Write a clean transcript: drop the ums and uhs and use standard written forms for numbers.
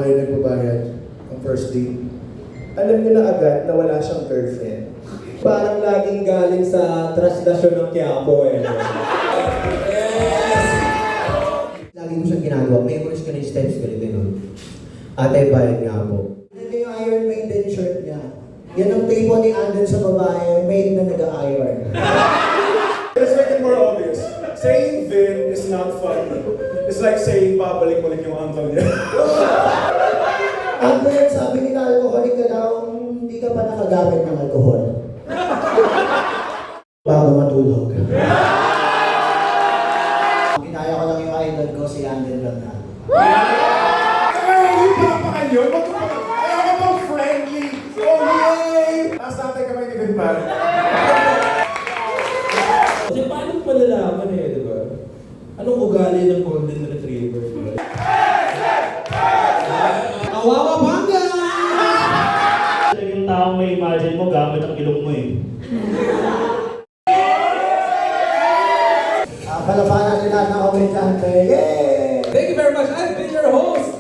kayo nagbabayad ng first date. Alam niyo na agad na wala siyang girlfriend. Parang laging galing sa translasyon ng Quiapo eh. Lagi ko siyang ginagawa. Memorize ko na yung steps ko nito nun. Ate, bayad nga po. Ito yung Iron Maiden shirt niya. Yan ang tipo ni Anden sa babae, made na nag-iron. Let's make it more obvious. Saying Vin is not funny. It's like saying babalik-balik yung uncle niya. Anden, sabi nila alcoholic ka daw, hindi ka pa nakagamit ng alcohol. Bago matulog. Ginaya ko lang yung idol ko, si Anden lang na. Ay, papakan yun? Ayaw ka bang friendly? Oh, yay! Tapos natin kamay ni Vin pa. Kasi paano malalaman eh, di ba? Anong ugali ng golden retriever? Kawawa bangga! Yung taong may imagine mo, gamit ang ilong mo eh. Palapanan nila ng kawitan. Yay! Thank you very much. I've been your host,